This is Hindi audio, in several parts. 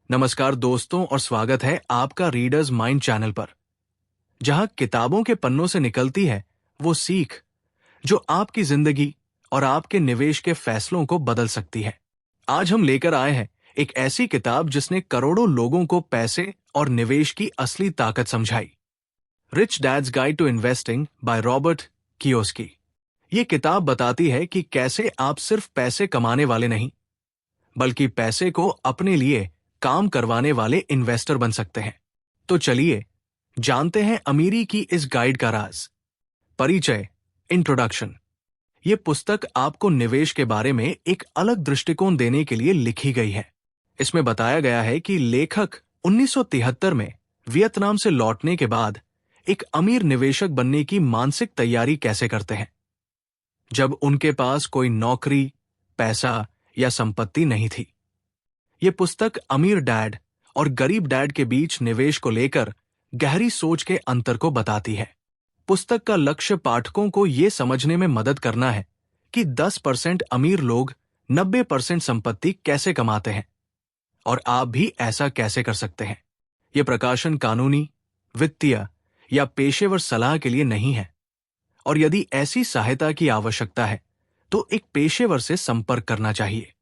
नमस्कार दोस्तों और स्वागत है आपका रीडर्स माइंड चैनल पर, जहां किताबों के पन्नों से निकलती है वो सीख जो आपकी जिंदगी और आपके निवेश के फैसलों को बदल सकती है। आज हम लेकर आए हैं एक ऐसी किताब जिसने करोड़ों लोगों को पैसे और निवेश की असली ताकत समझाई। Rich dad's guide to investing by Robert Kiyosaki. ये किताब बताती है कि कैसे आप सिर्फ पैसे कमाने वाले नहीं, बल्कि पैसे को अपने लिए काम करवाने वाले इन्वेस्टर बन सकते हैं। तो चलिए जानते हैं अमीरी की इस गाइड का राज। परिचय, इंट्रोडक्शन। ये पुस्तक आपको निवेश के बारे में एक अलग दृष्टिकोण देने के लिए लिखी गई है। इसमें बताया गया है कि लेखक 1973 में वियतनाम से लौटने के बाद एक अमीर निवेशक बनने की मानसिक तैयारी कैसे करते हैं, जब उनके पास कोई नौकरी, पैसा या संपत्ति नहीं थी। ये पुस्तक अमीर डैड और गरीब डैड के बीच निवेश को लेकर गहरी सोच के अंतर को बताती है। पुस्तक का लक्ष्य पाठकों को ये समझने में मदद करना है कि 10% अमीर लोग 90% संपत्ति कैसे कमाते हैं और आप भी ऐसा कैसे कर सकते हैं। ये प्रकाशन कानूनी, वित्तीय या पेशेवर सलाह के लिए नहीं है, और यदि ऐसी सहायता की आवश्यकता है तो एक पेशेवर से संपर्क करना चाहिए।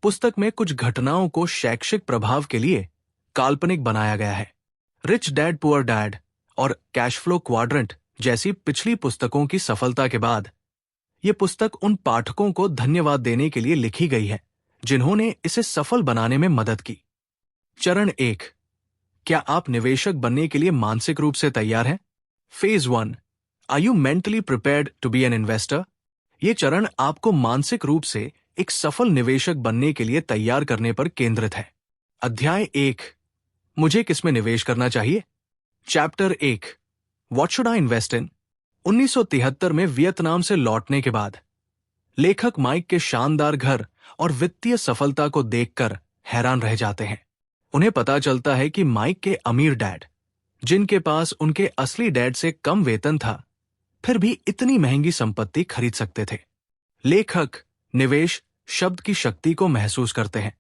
पुस्तक में कुछ घटनाओं को शैक्षिक प्रभाव के लिए काल्पनिक बनाया गया है। रिच डैड पुअर डैड और कैश फ्लो क्वाड्रेंट जैसी पिछली पुस्तकों की सफलता के बाद यह पुस्तक उन पाठकों को धन्यवाद देने के लिए लिखी गई है जिन्होंने इसे सफल बनाने में मदद की। चरण 1, क्या आप निवेशक बनने के लिए मानसिक रूप से तैयार हैं? Phase 1, are you mentally prepared to be an investor? ये चरण आपको मानसिक रूप से एक सफल निवेशक बनने के लिए तैयार करने पर केंद्रित है। अध्याय 1, मुझे किसमें निवेश करना चाहिए? Chapter 1, what should I invest in? 1973 में वियतनाम से लौटने के बाद लेखक माइक के शानदार घर और वित्तीय सफलता को देखकर हैरान रह जाते हैं। उन्हें पता चलता है कि माइक के अमीर डैड, जिनके पास उनके असली डैड से कम वेतन था, फिर भी इतनी महंगी संपत्ति खरीद सकते थे। लेखक निवेश शब्द की शक्ति को महसूस करते हैं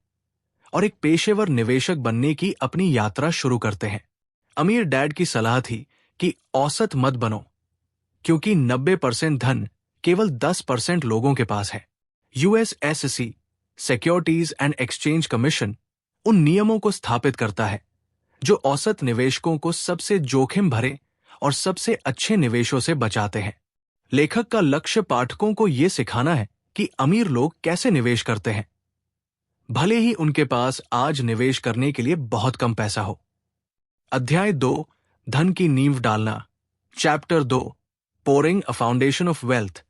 और एक पेशेवर निवेशक बनने की अपनी यात्रा शुरू करते हैं। अमीर डैड की सलाह थी कि औसत मत बनो, क्योंकि 90% धन केवल 10% लोगों के पास है। USSC securities and exchange commission उन नियमों को स्थापित करता है जो औसत निवेशकों को सबसे जोखिम भरे और सबसे अच्छे निवेशों से बचाते हैं। लेखक का लक्ष्य पाठकों को यह सिखाना है कि अमीर लोग कैसे निवेश करते हैं, भले ही उनके पास आज निवेश करने के लिए बहुत कम पैसा हो। अध्याय 2, धन की नींव डालना। Chapter 2, pouring a foundation of wealth.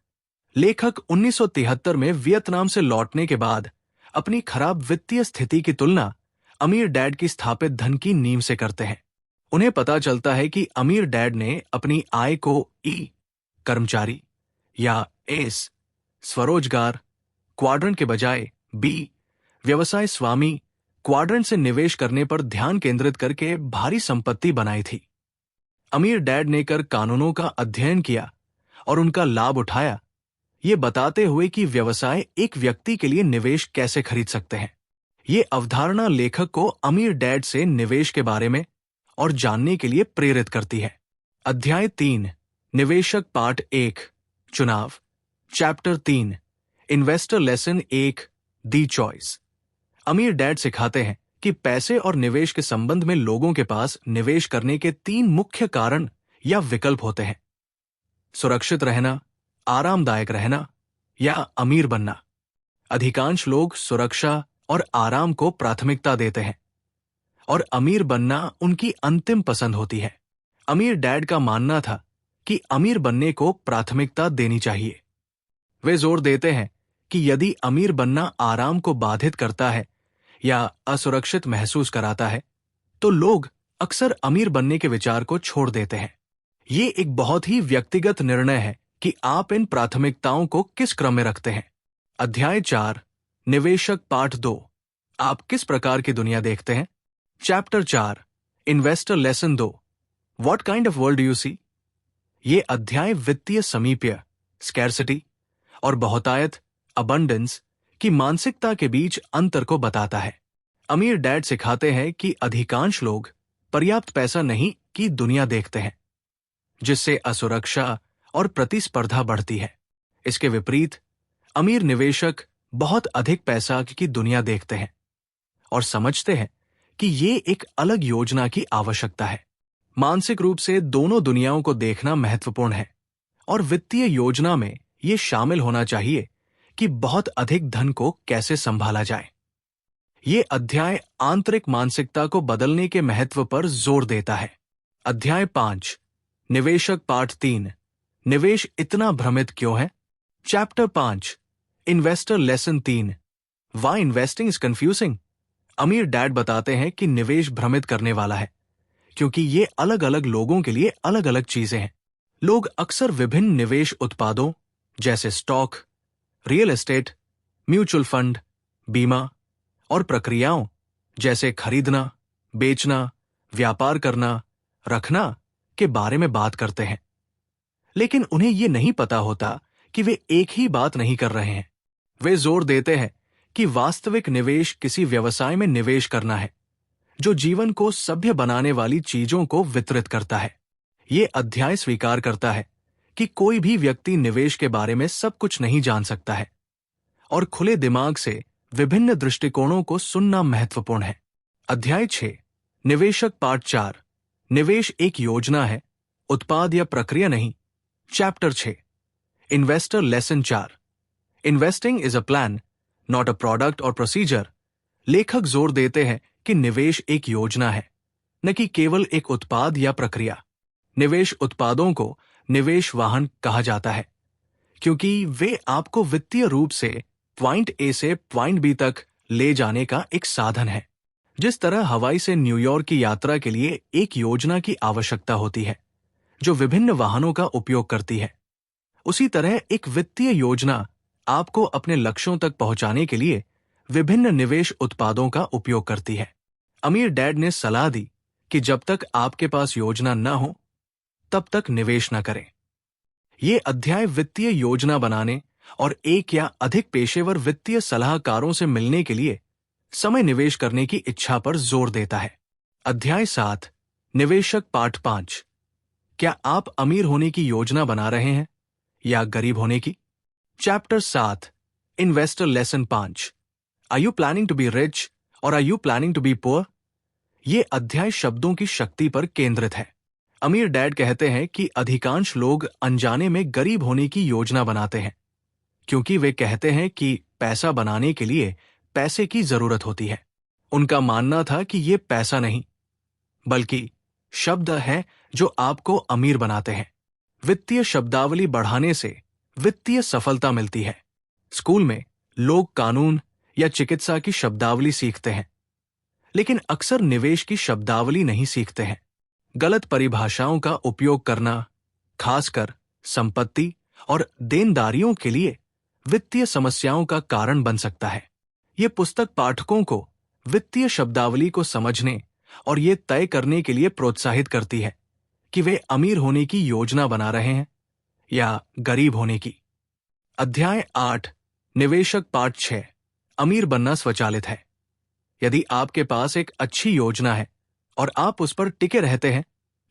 लेखक 1973 में वियतनाम से लौटने के बाद अपनी खराब वित्तीय स्थिति की तुलना अमीर डैड की स्थापित धन की नींव से करते हैं। उन्हें पता चलता है कि अमीर डैड ने अपनी आय को ई कर्मचारी या एस स्वरोजगार क्वाड्रेंट के बजाय बी व्यवसाय स्वामी क्वाड्रेंट से निवेश करने पर ध्यान केंद्रित करके भारी संपत्ति बनाई थी। अमीर डैड ने कर कानूनों का अध्ययन किया और उनका लाभ उठाया, ये बताते हुए कि व्यवसाय एक व्यक्ति के लिए निवेश कैसे खरीद सकते हैं। ये अवधारणा लेखक को अमीर डैड से निवेश के बारे में और जानने के लिए प्रेरित करती है। अध्याय 3, निवेशक पार्ट 1, चुनाव। चैप्टर 3, इन्वेस्टर लेसन 1, दी चॉइस। अमीर डैड सिखाते हैं कि पैसे और निवेश के संबंध में लोगों के पास निवेश करने के 3 मुख्य कारण या विकल्प होते हैं: सुरक्षित रहना, आरामदायक रहना या अमीर बनना। अधिकांश लोग सुरक्षा और आराम को प्राथमिकता देते हैं और अमीर बनना उनकी अंतिम पसंद होती है। अमीर डैड का मानना था कि अमीर बनने को प्राथमिकता देनी चाहिए। वे जोर देते हैं कि यदि अमीर बनना आराम को बाधित करता है या असुरक्षित महसूस कराता है, तो लोग अक्सर अमीर बनने के विचार को छोड़ देते हैं। ये एक बहुत ही व्यक्तिगत निर्णय है कि आप इन प्राथमिकताओं को किस क्रम में रखते हैं। अध्याय 4, निवेशक पार्ट 2, आप किस प्रकार की दुनिया देखते हैं? Chapter 4, investor lesson 2, what kind of world do you see? ये अध्याय वित्तीय समीप्य, स्कैर्सिटी और बहुतायत, अबंडेंस की मानसिकता के बीच अंतर को बताता है। अमीर डैड सिखाते हैं कि अधिकांश लोग पर्याप्त पैसा नहीं की दुनिया देखते हैं, जिससे असुरक्षा और प्रतिस्पर्धा बढ़ती है। इसके विपरीत अमीर निवेशक बहुत अधिक पैसा की दुनिया देखते हैं और समझते हैं कि ये एक अलग योजना की आवश्यकता है। मानसिक रूप से दोनों दुनियाओं को देखना महत्वपूर्ण है और वित्तीय योजना में ये शामिल होना चाहिए कि बहुत अधिक धन को कैसे संभाला जाए। ये अध्याय आंतरिक मानसिकता को बदलने के महत्व पर जोर देता है। अध्याय 5, निवेशक पार्ट 3, निवेश इतना भ्रमित क्यों है? Chapter 5, investor lesson 3, why investing is confusing. अमीर डैड बताते हैं कि निवेश भ्रमित करने वाला है क्योंकि ये अलग अलग लोगों के लिए अलग अलग चीजें हैं। लोग अक्सर विभिन्न निवेश उत्पादों जैसे stock, real estate, mutual fund, बीमा और प्रक्रियाओं जैसे खरीदना, बेचना, व्यापार करना, रखना के बारे में बात करते हैं, लेकिन उन्हें यह नहीं पता होता कि वे एक ही बात नहीं कर रहे हैं। वे जोर देते हैं कि वास्तविक निवेश किसी व्यवसाय में निवेश करना है जो जीवन को सभ्य बनाने वाली चीजों को वितरित करता है। ये अध्याय स्वीकार करता है कि कोई भी व्यक्ति निवेश के बारे में सब कुछ नहीं जान सकता है और खुले दिमाग से विभिन्न दृष्टिकोणों को सुनना महत्वपूर्ण है। अध्याय 6, निवेशक पार्ट 4, निवेश एक योजना है, उत्पाद या प्रक्रिया नहीं। Chapter 6, investor lesson 4, investing is a plan not a product और प्रोसीजर। लेखक जोर देते हैं कि निवेश एक योजना है, न कि केवल एक उत्पाद या प्रक्रिया। निवेश उत्पादों को निवेश वाहन कहा जाता है क्योंकि वे आपको वित्तीय रूप से पॉइंट ए से पॉइंट बी तक ले जाने का एक साधन है। जिस तरह हवाई से न्यूयॉर्क की यात्रा के लिए एक योजना की आवश्यकता होती है जो विभिन्न वाहनों का उपयोग करती है, उसी तरह एक वित्तीय योजना आपको अपने लक्ष्यों तक पहुंचाने के लिए विभिन्न निवेश उत्पादों का उपयोग करती है। अमीर डैड ने सलाह दी कि जब तक आपके पास योजना न हो तब तक निवेश न करें। ये अध्याय वित्तीय योजना बनाने और एक या अधिक पेशेवर वित्तीय सलाहकारों से मिलने के लिए समय निवेश करने की इच्छा पर जोर देता है। अध्याय 7, निवेशक पार्ट 5, क्या आप अमीर होने की योजना बना रहे हैं या गरीब होने की? Chapter 7, investor lesson 5, are you planning to be rich और are you planning to be poor? ये अध्याय शब्दों की शक्ति पर केंद्रित है। अमीर डैड कहते हैं कि अधिकांश लोग अनजाने में गरीब होने की योजना बनाते हैं क्योंकि वे कहते हैं कि पैसा बनाने के लिए पैसे की जरूरत होती है। उनका मानना था कि ये पैसा नहीं बल्कि शब्द हैं जो आपको अमीर बनाते हैं। वित्तीय शब्दावली बढ़ाने से वित्तीय सफलता मिलती है। स्कूल में लोग कानून या चिकित्सा की शब्दावली सीखते हैं, लेकिन अक्सर निवेश की शब्दावली नहीं सीखते हैं। गलत परिभाषाओं का उपयोग करना, खासकर संपत्ति और देनदारियों के लिए, वित्तीय समस्याओं का कारण बन सकता है। ये पुस्तक पाठकों को वित्तीय शब्दावली को समझने और ये तय करने के लिए प्रोत्साहित करती है कि वे अमीर होने की योजना बना रहे हैं या गरीब होने की। अध्याय 8, निवेशक पार्ट 6, अमीर बनना स्वचालित है। यदि आपके पास एक अच्छी योजना है और आप उस पर टिके रहते हैं।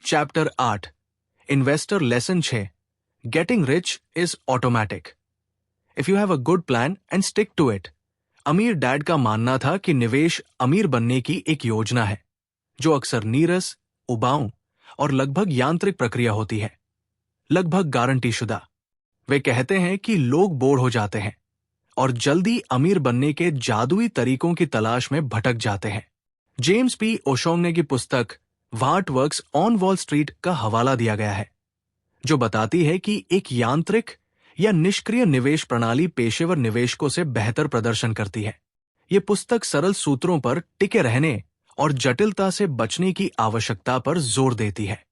Chapter 8, investor lesson 6, getting rich is automatic if you have a good plan and stick to it. अमीर डैड का मानना था कि निवेश अमीर बनने की एक योजना है जो अक्सर नीरस, उबाऊ और लगभग यांत्रिक प्रक्रिया होती है, लगभग गारंटीशुदा। वे कहते हैं कि लोग बोर हो जाते हैं और जल्दी अमीर बनने के जादुई तरीकों की तलाश में भटक जाते हैं। जेम्स पी ओशोंगने की पुस्तक what works on wall street का हवाला दिया गया है, जो बताती है कि एक यांत्रिक या निष्क्रिय निवेश प्रणाली पेशेवर निवेशकों से बेहतर प्रदर्शन करती है। ये पुस्तक सरल सूत्रों पर टिके रहने और जटिलता से बचने की आवश्यकता पर जोर देती है।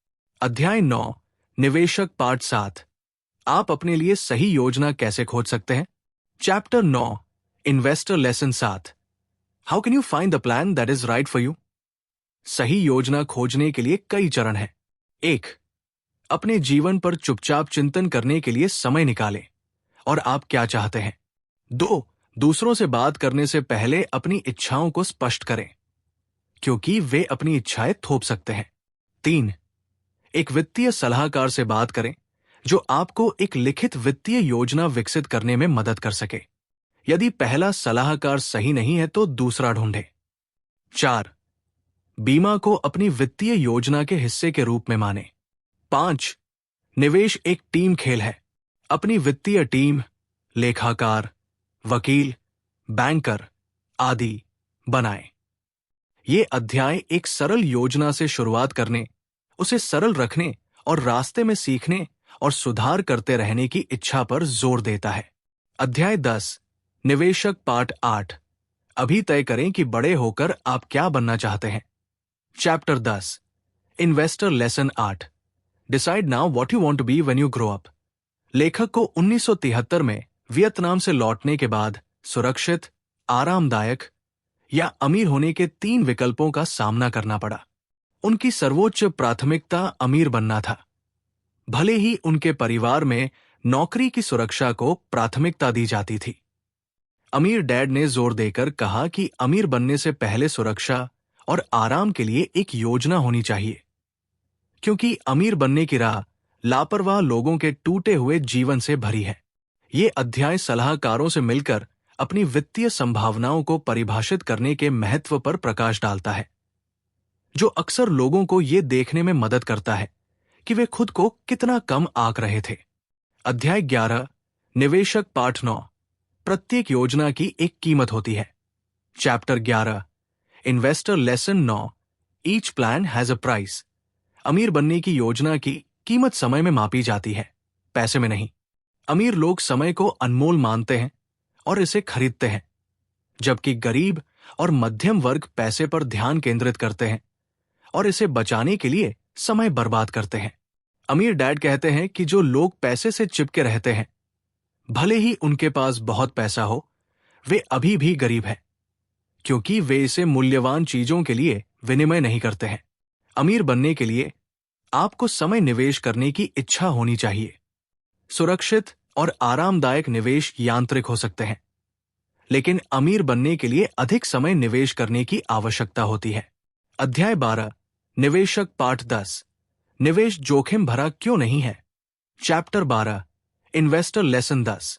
अध्याय 9, निवेशक पार्ट 7, आप अपने लिए सही योजना कैसे खोज सकते हैं? Chapter 9, investor lesson 7, how can you find the plan that is right for you? सही योजना खोजने के लिए कई चरण हैं। 1, अपने जीवन पर चुपचाप चिंतन करने के लिए समय निकालें और आप क्या चाहते हैं। 2, दूसरों से बात करने से पहले अपनी इच्छाओं को स्पष्ट करें। क्योंकि वे अपनी इच्छाएं थोप सकते हैं। 3. एक वित्तीय सलाहकार से बात करें जो आपको एक लिखित वित्तीय योजना विकसित करने में मदद कर सके। यदि पहला सलाहकार सही नहीं है तो दूसरा ढूंढें। 4. बीमा को अपनी वित्तीय योजना के हिस्से के रूप में माने। 5. निवेश एक टीम खेल है। अपनी वित्तीय टीम, लेखाकार, वकील, बैंकर आदि बनाएं। ये अध्याय एक सरल योजना से शुरुआत करने, उसे सरल रखने और रास्ते में सीखने और सुधार करते रहने की इच्छा पर जोर देता है। अध्याय 10 निवेशक पार्ट 8 अभी तय करें कि बड़े होकर आप क्या बनना चाहते हैं। Chapter 10 investor lesson 8 decide now what you want to be when you grow up. लेखक को 1973 में वियतनाम से लौटने के बाद सुरक्षित, आरामदायक या अमीर होने के 3 विकल्पों का सामना करना पड़ा। उनकी सर्वोच्च प्राथमिकता अमीर बनना था। भले ही उनके परिवार में नौकरी की सुरक्षा को प्राथमिकता दी जाती थी। अमीर डैड ने जोर देकर कहा कि अमीर बनने से पहले सुरक्षा और आराम के लिए एक योजना होनी चाहिए, क्योंकि अमीर बनने की राह लापरवाह लोगों के टूटे हुए जीवन से भरी है। ये अध्याय सलाहकारों से मिलकर अपनी वित्तीय संभावनाओं को परिभाषित करने के महत्व पर प्रकाश डालता है, जो अक्सर लोगों को ये देखने में मदद करता है कि वे खुद को कितना कम आंक रहे थे। अध्याय 11 निवेशक पार्ट 9 प्रत्येक योजना की एक कीमत होती है। Chapter 11 investor lesson 9 each plan has a price. अमीर बनने की योजना की कीमत समय में मापी जाती है, पैसे में नहीं। अमीर लोग समय को अनमोल मानते हैं और इसे खरीदते हैं, जबकि गरीब और मध्यम वर्ग पैसे पर ध्यान केंद्रित करते हैं और इसे बचाने के लिए समय बर्बाद करते हैं। अमीर डैड कहते हैं कि जो लोग पैसे से चिपके रहते हैं, भले ही उनके पास बहुत पैसा हो, वे अभी भी गरीब हैं, क्योंकि वे इसे मूल्यवान चीजों के लिए विनिमय नहीं करते हैं। अमीर बनने के लिए आपको समय निवेश करने की इच्छा होनी चाहिए। सुरक्षित और आरामदायक निवेश यांत्रिक हो सकते हैं, लेकिन अमीर बनने के लिए अधिक समय निवेश करने की आवश्यकता होती है। अध्याय 12 निवेशक पार्ट 10 निवेश जोखिम भरा क्यों नहीं है। Chapter 12 investor lesson 10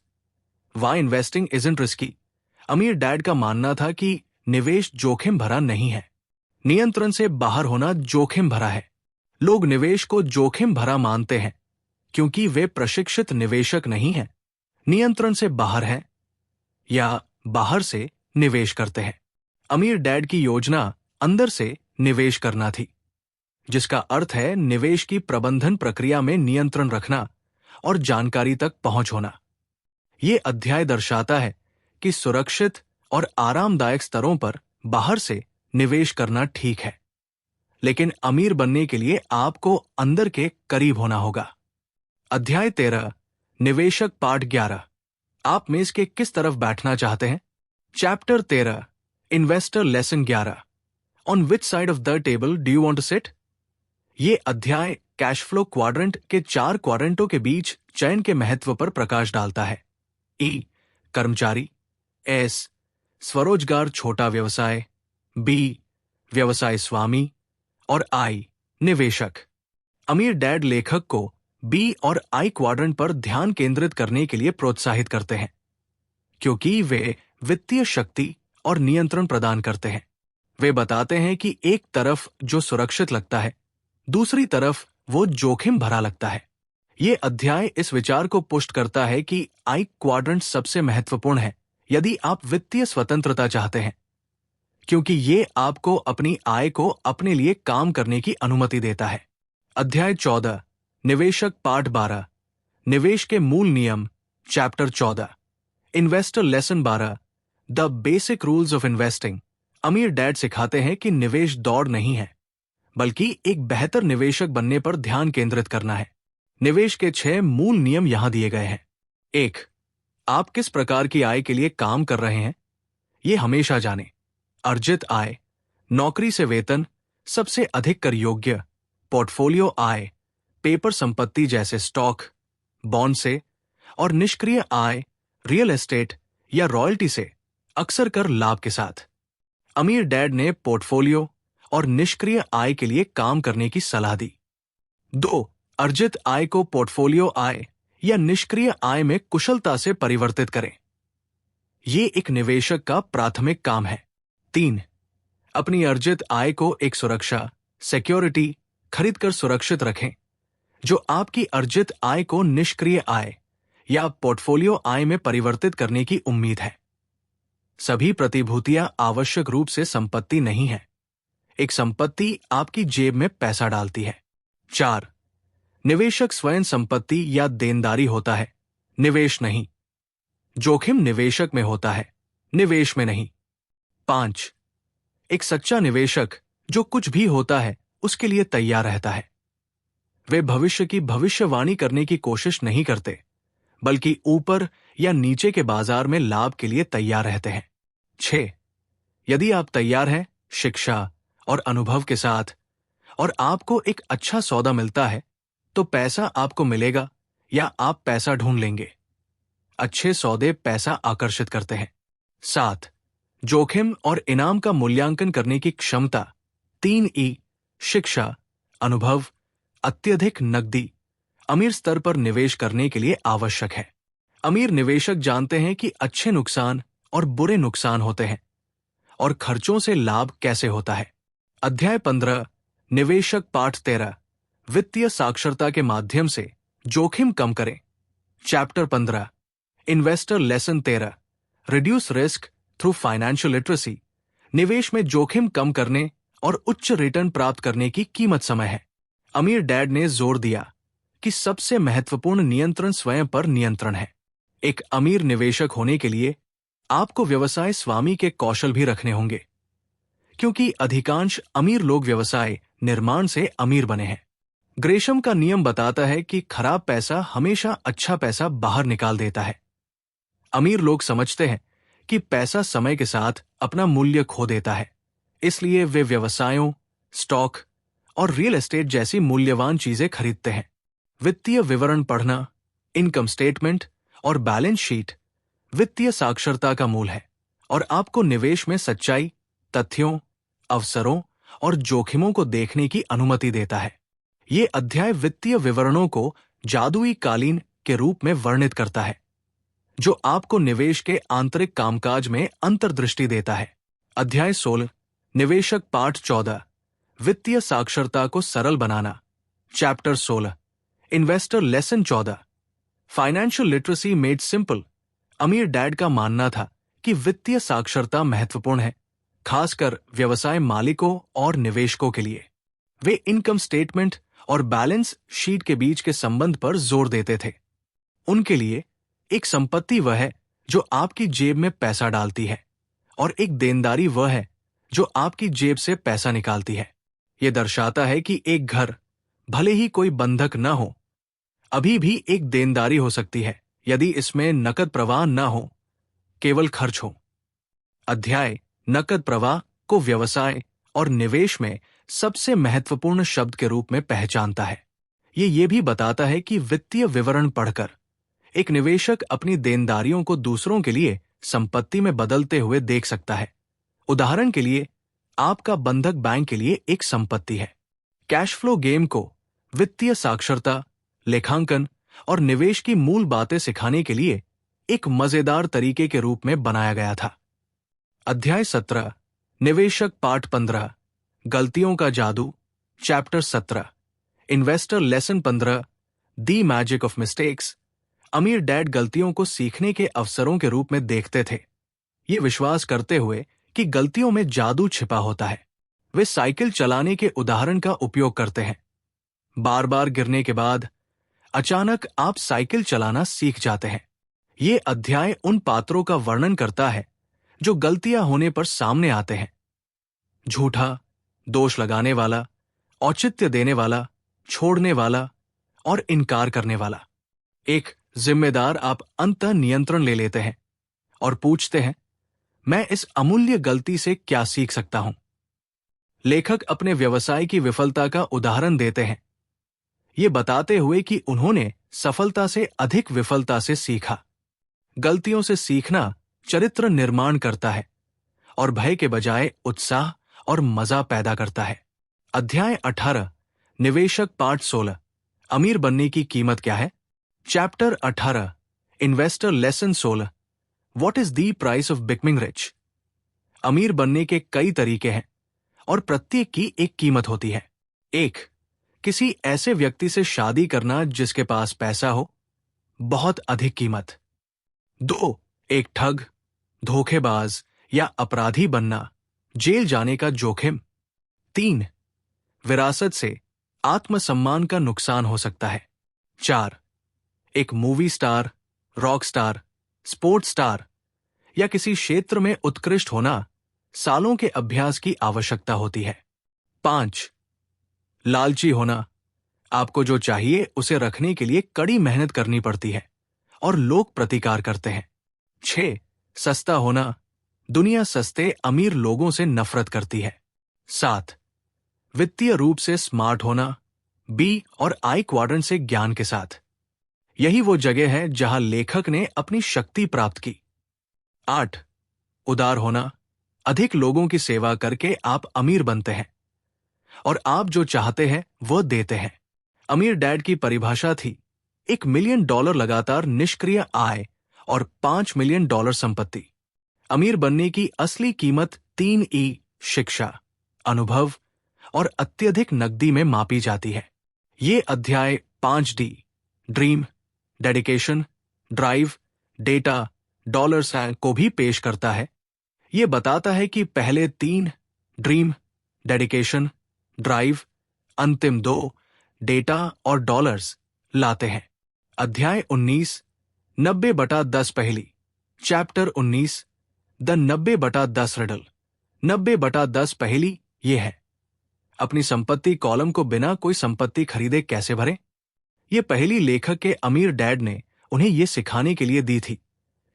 why investing isn't risky. अमीर डैड का मानना था कि निवेश जोखिम भरा नहीं है। नियंत्रण से बाहर होना जोखिम भरा है। लोग निवेश को जोखिम भरा मानते हैं क्योंकि वे प्रशिक्षित निवेशक नहीं हैं, नियंत्रण से बाहर हैं या बाहर से निवेश करते हैं। अमीर डैड की योजना अंदर से निवेश करना थी, जिसका अर्थ है निवेश की प्रबंधन प्रक्रिया में नियंत्रण रखना और जानकारी तक पहुंच होना। यह अध्याय दर्शाता है कि सुरक्षित और आरामदायक स्तरों पर बाहर से निवेश करना ठीक है, लेकिन अमीर बनने के लिए आपको अंदर के करीब होना होगा। अध्याय 13 निवेशक पार्ट 11 आप मेज के किस तरफ बैठना चाहते हैं। Chapter 13 investor lesson 11 on which side of the table do you want to sit. ये अध्याय कैश फ्लो क्वाड्रेंट के 4 क्वाड्रेंटों के बीच चयन के महत्व पर प्रकाश डालता है। ई कर्मचारी, एस स्वरोजगार छोटा व्यवसाय, बी व्यवसाय स्वामी और आई निवेशक। अमीर डैड लेखक को बी और आई क्वाड्रेंट पर ध्यान केंद्रित करने के लिए प्रोत्साहित करते हैं, क्योंकि वे वित्तीय शक्ति और नियंत्रण प्रदान करते हैं। वे बताते हैं कि एक तरफ जो सुरक्षित लगता है, दूसरी तरफ वो जोखिम भरा लगता है। ये अध्याय इस विचार को पुष्ट करता है कि आई क्वाड्रेंट सबसे महत्वपूर्ण है यदि आप वित्तीय स्वतंत्रता चाहते हैं, क्योंकि ये आपको अपनी आय को अपने लिए काम करने की अनुमति देता है। अध्याय 14 निवेशक पार्ट 12 निवेश के मूल नियम। Chapter 14 investor lesson 12 the basic rules of investing. अमीर डैड सिखाते हैं कि निवेश दौड़ नहीं है, बल्कि एक बेहतर निवेशक बनने पर ध्यान केंद्रित करना है। निवेश के 6 मूल नियम यहां दिए गए हैं। 1. आप किस प्रकार की आय के लिए काम कर रहे हैं, ये हमेशा जानें। अर्जित आय, नौकरी से वेतन, सबसे अधिक कर योग्य, पोर्टफोलियो आय, पेपर संपत्ति जैसे स्टॉक, बॉन्ड से, और निष्क्रिय आय, रियल एस्टेट या रॉयल्टी से, अक्सर कर लाभ के साथ। अमीर डैड ने पोर्टफोलियो और निष्क्रिय आय के लिए काम करने की सलाह दी। 2. अर्जित आय को पोर्टफोलियो आय या निष्क्रिय आय में कुशलता से परिवर्तित करें। ये एक निवेशक का प्राथमिक काम है। 3. अपनी अर्जित आय को एक सुरक्षा सिक्योरिटी खरीदकर सुरक्षित रखें, जो आपकी अर्जित आय को निष्क्रिय आय या पोर्टफोलियो आय में परिवर्तित करने की उम्मीद है। सभी प्रतिभूतियां आवश्यक रूप से संपत्ति नहीं है। एक संपत्ति आपकी जेब में पैसा डालती है। 4. निवेशक स्वयं संपत्ति या देनदारी होता है, निवेश नहीं। जोखिम निवेशक में होता है, निवेश में नहीं। 5. एक सच्चा निवेशक जो कुछ भी होता है उसके लिए तैयार रहता है। वे भविष्य की भविष्यवाणी करने की कोशिश नहीं करते, बल्कि ऊपर या नीचे के बाजार में लाभ के लिए तैयार रहते हैं। 6. यदि आप तैयार हैं शिक्षा और अनुभव के साथ और आपको एक अच्छा सौदा मिलता है, तो पैसा आपको मिलेगा या आप पैसा ढूंढ लेंगे। अच्छे सौदे पैसा आकर्षित करते हैं। 7. जोखिम और इनाम का मूल्यांकन करने की क्षमता। 3 ई शिक्षा, अनुभव, अत्यधिक नकदी अमीर स्तर पर निवेश करने के लिए आवश्यक है। अमीर निवेशक जानते हैं कि अच्छे नुकसान और बुरे नुकसान होते हैं और खर्चों से लाभ कैसे होता है। अध्याय 15 निवेशक पाठ 13 वित्तीय साक्षरता के माध्यम से जोखिम कम करें। Chapter 15 investor lesson 13 reduce risk through financial literacy निवेश में जोखिम कम करने और उच्च रिटर्न प्राप्त करने की कीमत समय है। अमीर डैड ने जोर दिया कि सबसे महत्वपूर्ण नियंत्रण स्वयं पर नियंत्रण है। एक अमीर निवेशक होने के लिए आपको व्यवसाय स्वामी के कौशल भी रखने होंगे, क्योंकि अधिकांश अमीर लोग व्यवसाय निर्माण से अमीर बने हैं। ग्रेशम का नियम बताता है कि खराब पैसा हमेशा अच्छा पैसा बाहर निकाल देता है। अमीर लोग समझते हैं कि पैसा समय के साथ अपना मूल्य खो देता है, इसलिए वे व्यवसायों, स्टॉक और रियल एस्टेट जैसी मूल्यवान चीजें खरीदते हैं। वित्तीय विवरण पढ़ना, इनकम स्टेटमेंट और बैलेंस शीट वित्तीय साक्षरता का मूल है और आपको निवेश में सच्चाई, तथ्यों, अवसरों और जोखिमों को देखने की अनुमति देता है। ये अध्याय वित्तीय विवरणों को जादुई कालीन के रूप में वर्णित करता है, जो आपको निवेश के आंतरिक कामकाज में अंतर्दृष्टि देता है। अध्याय 16 निवेशक पाठ 14 वित्तीय साक्षरता को सरल बनाना। Chapter 16 investor lesson 14 financial literacy made simple. अमीर डैड का मानना था कि वित्तीय साक्षरता महत्वपूर्ण है, खासकर व्यवसाय मालिकों और निवेशकों के लिए। वे इनकम स्टेटमेंट और बैलेंस शीट के बीच के संबंध पर जोर देते थे। उनके लिए एक संपत्ति वह है जो आपकी जेब में पैसा डालती है और एक देनदारी वह है जो आपकी जेब से पैसा निकालती है। यह दर्शाता है कि एक घर, भले ही कोई बंधक न हो, अभी भी एक देनदारी हो सकती है यदि इसमें नकद प्रवाह न हो, केवल खर्च हो। अध्याय नकद प्रवाह को व्यवसाय और निवेश में सबसे महत्वपूर्ण शब्द के रूप में पहचानता है। ये भी बताता है कि वित्तीय विवरण पढ़कर एक निवेशक अपनी देनदारियों को दूसरों के लिए संपत्ति में बदलते हुए देख सकता है। उदाहरण के लिए, आपका बंधक बैंक के लिए एक संपत्ति है। कैश फ्लो गेम को वित्तीय साक्षरता, लेखांकन और निवेश की मूल बातें सिखाने के लिए एक मजेदार तरीके के रूप में बनाया गया था। अध्याय 17 निवेशक पाठ 15 गलतियों का जादू। Chapter 17 investor lesson 15 the magic of mistakes. अमीर डैड गलतियों को सीखने के अवसरों के रूप में देखते थे, ये विश्वास करते हुए कि गलतियों में जादू छिपा होता है। वे साइकिल चलाने के उदाहरण का उपयोग करते हैं। बार बार गिरने के बाद अचानक आप साइकिल चलाना सीख जाते हैं। ये अध्याय उन पात्रों का वर्णन करता है जो गलतियां होने पर सामने आते हैं। झूठा, दोष लगाने वाला, औचित्य देने वाला, छोड़ने वाला और इनकार करने वाला। एक जिम्मेदार आप अंतः नियंत्रण ले लेते हैं और पूछते हैं, मैं इस अमूल्य गलती से क्या सीख सकता हूं। लेखक अपने व्यवसाय की विफलता का उदाहरण देते हैं, ये बताते हुए कि उन्होंने सफलता से अधिक विफलता से सीखा। गलतियों से सीखना चरित्र निर्माण करता है और भय के बजाय उत्साह और मजा पैदा करता है। अध्याय 18 निवेशक पार्ट 16 अमीर बनने की कीमत क्या है। Chapter 18 investor lesson 16 what is the price of becoming rich. अमीर बनने के कई तरीके हैं और प्रत्येक की एक कीमत होती है। 1. किसी ऐसे व्यक्ति से शादी करना जिसके पास पैसा हो, बहुत अधिक कीमत। 2. एक ठग, धोखेबाज या अपराधी बनना, जेल जाने का जोखिम। 3. विरासत से आत्मसम्मान का नुकसान हो सकता है। 4. एक movie star, rock star, sports star या किसी क्षेत्र में उत्कृष्ट होना, सालों के अभ्यास की आवश्यकता होती है। 5. लालची होना, आपको जो चाहिए उसे रखने के लिए कड़ी मेहनत करनी पड़ती है और लोग प्रतिकार करते हैं। 6. सस्ता होना, दुनिया सस्ते अमीर लोगों से नफरत करती है। 7. वित्तीय रूप से स्मार्ट होना, बी और आई क्वाड्रेंट से ज्ञान के साथ। यही वो जगह है जहां लेखक ने अपनी शक्ति प्राप्त की। 8. उदार होना, अधिक लोगों की सेवा करके आप अमीर बनते हैं और आप जो चाहते हैं वह देते हैं। अमीर डैड की परिभाषा थी $1 मिलियन लगातार निष्क्रिय आय और $5 मिलियन संपत्ति। अमीर बनने की असली कीमत 3 ई शिक्षा, अनुभव और अत्यधिक नकदी में मापी जाती है। ये अध्याय 5D dream, dedication, drive, data, dollars को भी पेश करता है। ये बताता है कि पहले 3 ड्रीम, डेडिकेशन, ड्राइव, अंतिम 2 डेटा और डॉलर्स लाते हैं। अध्याय 19 90/10 पहेली। Chapter 19 the 90/10 riddle. 90/10 पहेली ये है। अपनी संपत्ति कॉलम को बिना कोई संपत्ति खरीदे कैसे भरें। ये पहेली लेखक के अमीर डैड ने उन्हें यह सिखाने के लिए दी थी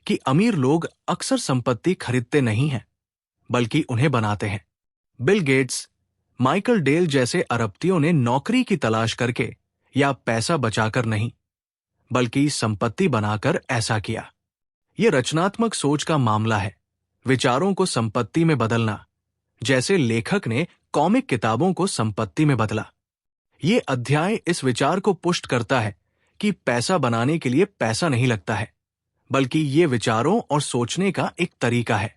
कि अमीर लोग अक्सर संपत्ति खरीदते नहीं हैं, बल्कि उन्हें बनाते हैं। बिल गेट्स, माइकल डेल जैसे अरबपतियों ने नौकरी की तलाश करके या पैसा बचाकर नहीं, बल्कि संपत्ति बनाकर ऐसा किया। यह रचनात्मक सोच का मामला है, विचारों को संपत्ति में बदलना, जैसे लेखक ने कॉमिक किताबों को संपत्ति में बदला। ये अध्याय इस विचार को पुष्ट करता है कि पैसा बनाने के लिए पैसा नहीं लगता है, बल्कि ये विचारों और सोचने का एक तरीका है।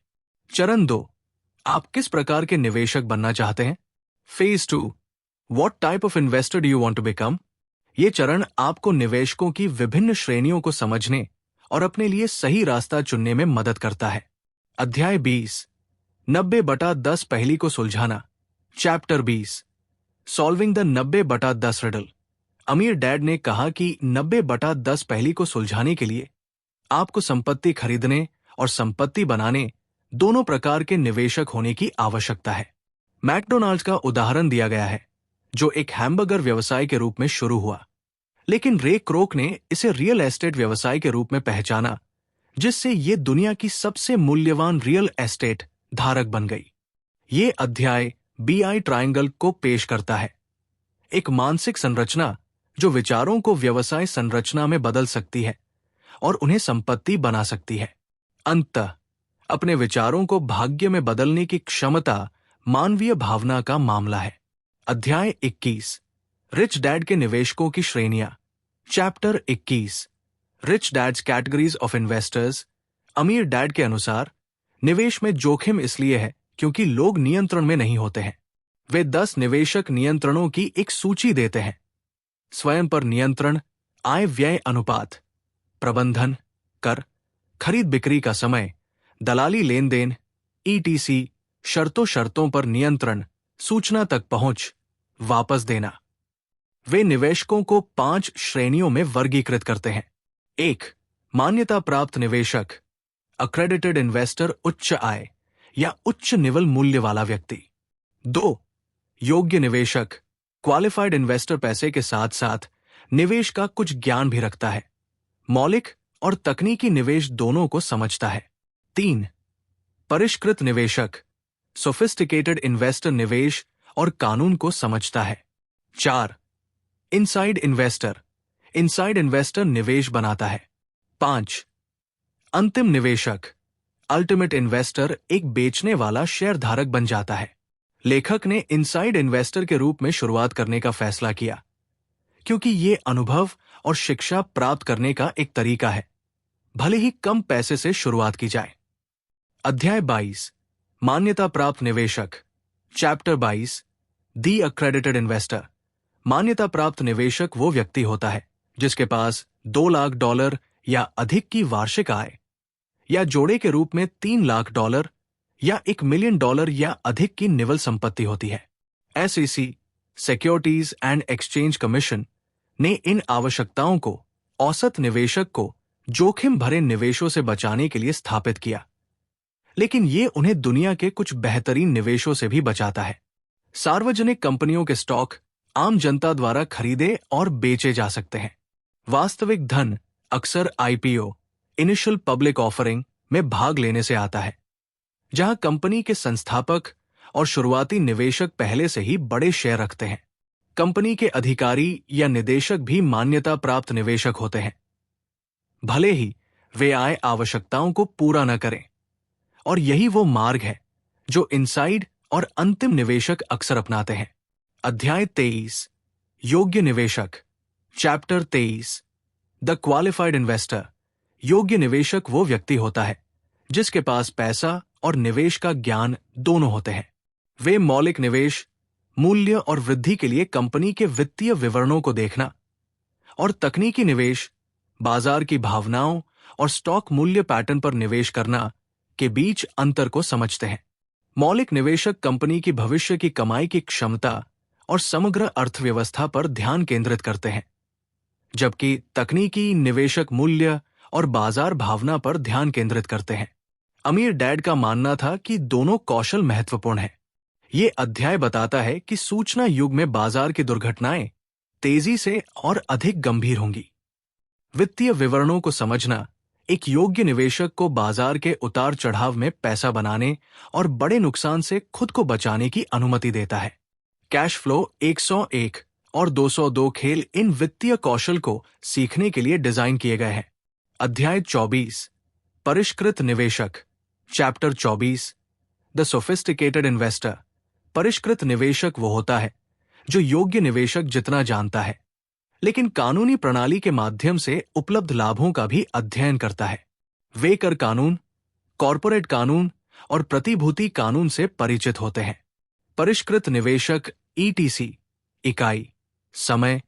चरण 2 आप किस प्रकार के निवेशक बनना चाहते हैं। Phase 2 what type of investor do you want to become. ये चरण आपको निवेशकों की विभिन्न श्रेणियों को समझने और अपने लिए सही रास्ता चुनने में मदद करता है। अध्याय 20 90/10 पहेली को सुलझाना। Chapter 20 solving the 90/10 riddle. अमीर डैड ने कहा कि 90/10 पहेली को सुलझाने के लिए आपको संपत्ति खरीदने और संपत्ति बनाने दोनों प्रकार के निवेशक होने की आवश्यकता है। मैकडोनाल्ड्स का उदाहरण दिया गया है, जो एक हैमबर्गर व्यवसाय के रूप में शुरू हुआ, लेकिन रे क्रोक ने इसे रियल एस्टेट व्यवसाय के रूप में पहचाना, जिससे ये दुनिया की सबसे मूल्यवान रियल एस्टेट धारक बन गई। ये अध्याय BI ट्रायंगल को पेश करता है, एक मानसिक संरचना जो विचारों को व्यवसाय संरचना में बदल सकती है और उन्हें संपत्ति बना सकती है। अंततः अपने विचारों को भाग्य में बदलने की क्षमता मानवीय भावना का मामला है। अध्याय 21 रिच डैड के निवेशकों की श्रेणियां। Chapter 21 rich dad's categories of investors. अमीर डैड के अनुसार निवेश में जोखिम इसलिए है क्योंकि लोग नियंत्रण में नहीं होते हैं। वे 10 निवेशक नियंत्रणों की एक सूची देते हैं। स्वयं पर नियंत्रण, आय व्यय अनुपात, प्रबंधन, कर, खरीद बिक्री का समय, दलाली लेन देन, ETC, शर्तों पर नियंत्रण, सूचना तक पहुंच, वापस देना। वे निवेशकों को 5 श्रेणियों में वर्गीकृत करते हैं। 1 मान्यता प्राप्त निवेशक, अक्रेडिटेड इन्वेस्टर, उच्च आय या उच्च निवल मूल्य वाला व्यक्ति। 2 योग्य निवेशक, क्वालिफाइड इन्वेस्टर पैसे के साथ साथ निवेश का कुछ ज्ञान भी रखता है, मौलिक और तकनीकी निवेश दोनों को समझता है। 3 परिष्कृत निवेशक, सोफिस्टिकेटेड इन्वेस्टर निवेश और कानून को समझता है। 4 इनसाइड इन्वेस्टर निवेश बनाता है। 5 अंतिम निवेशक, अल्टीमेट इन्वेस्टर एक बेचने वाला शेयरधारक बन जाता है। लेखक ने इनसाइड इन्वेस्टर के रूप में शुरुआत करने का फैसला किया क्योंकि ये अनुभव और शिक्षा प्राप्त करने का एक तरीका है, भले ही कम पैसे से शुरुआत की जाए। अध्याय 22, मान्यता प्राप्त निवेशक। चैप्टर 22, दी अक्रेडिटेड इन्वेस्टर। मान्यता प्राप्त निवेशक वो व्यक्ति होता है जिसके पास $2 लाख या अधिक की वार्षिक आय, या जोड़े के रूप में $3 लाख या $1 मिलियन या अधिक की निवल संपत्ति होती है। SEC, securities and exchange commission, ने इन आवश्यकताओं को औसत निवेशक को जोखिम भरे निवेशों से बचाने के लिए स्थापित किया, लेकिन ये उन्हें दुनिया के कुछ बेहतरीन निवेशों से भी बचाता है। सार्वजनिक कंपनियों के स्टॉक आम जनता द्वारा खरीदे और बेचे जा सकते हैं। वास्तविक धन अक्सर IPO, इनिशियल पब्लिक ऑफरिंग, में भाग लेने से आता है, जहां कंपनी के संस्थापक और शुरुआती निवेशक पहले से ही बड़े शेयर रखते हैं। कंपनी के अधिकारी या निदेशक भी मान्यता प्राप्त निवेशक होते हैं, भले ही वे आय आवश्यकताओं को पूरा न करें, और यही वो मार्ग है जो इनसाइड और अंतिम निवेशक अक्सर अपनाते हैं। अध्याय 23, योग्य निवेशक। Chapter 23, the qualified investor. योग्य निवेशक वो व्यक्ति होता है जिसके पास पैसा और निवेश का ज्ञान दोनों होते हैं। वे मौलिक निवेश, मूल्य और वृद्धि के लिए कंपनी के वित्तीय विवरणों को देखना, और तकनीकी निवेश, बाजार की भावनाओं और स्टॉक मूल्य पैटर्न पर निवेश करना के बीच अंतर को समझते हैं। मौलिक निवेशक कंपनी की भविष्य की कमाई की क्षमता और समग्र अर्थव्यवस्था पर ध्यान केंद्रित करते हैं, जबकि तकनीकी निवेशक मूल्य और बाजार भावना पर ध्यान केंद्रित करते हैं। अमीर डैड का मानना था कि दोनों कौशल महत्वपूर्ण हैं। ये अध्याय बताता है कि सूचना युग में बाजार की दुर्घटनाएं तेजी से और अधिक गंभीर होंगी। वित्तीय विवरणों को समझना एक योग्य निवेशक को बाजार के उतार चढ़ाव में पैसा बनाने और बड़े नुकसान से खुद को बचाने की अनुमति देता है। कैश फ्लो 101 और 202 खेल इन वित्तीय कौशल को सीखने के लिए डिजाइन किए गए हैं। अध्याय 24, परिष्कृत निवेशक। Chapter 24, the sophisticated investor. परिष्कृत निवेशक वो होता है जो योग्य निवेशक जितना जानता है, लेकिन कानूनी प्रणाली के माध्यम से उपलब्ध लाभों का भी अध्ययन करता है। वे कर कानून, कॉरपोरेट कानून और प्रतिभूति कानून से परिचित होते हैं। परिष्कृत निवेशक ETC, इकाई, समय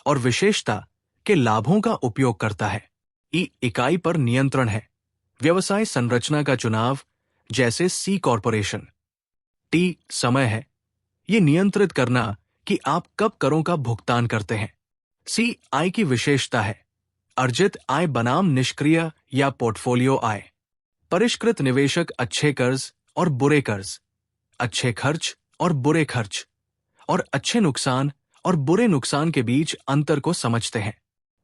और विशेषता के लाभों का उपयोग करता है। इकाई पर नियंत्रण है, व्यवसाय संरचना का चुनाव, जैसे C कॉरपोरेशन। T समय है, ये नियंत्रित करना कि आप कब करों का भुगतान करते हैं। C आय की विशेषता है, अर्जित आय बनाम निष्क्रिय या पोर्टफोलियो आय। परिष्कृत निवेशक अच्छे कर्ज और बुरे कर्ज, अच्छे खर्च और बुरे खर्च, और अच्छे नुकसान और बुरे नुकसान के बीच अंतर को समझते हैं।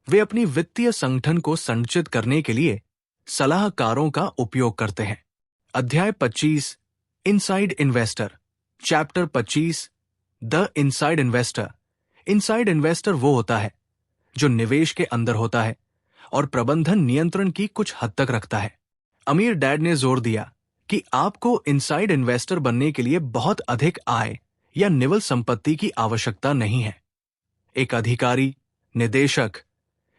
वे अपनी वित्तीय संगठन को संचित करने के लिए सलाहकारों का उपयोग करते हैं। अध्याय 25, inside investor. Chapter 25, the inside investor. Inside investor वो होता है जो निवेश के अंदर होता है और प्रबंधन नियंत्रण की कुछ हद तक रखता है। अमीर डैड ने जोर दिया कि आपको इनसाइड इन्वेस्टर बनने के लिए बहुत अधिक आय या निवल संपत्ति की आवश्यकता नहीं है। एक अधिकारी, निदेशक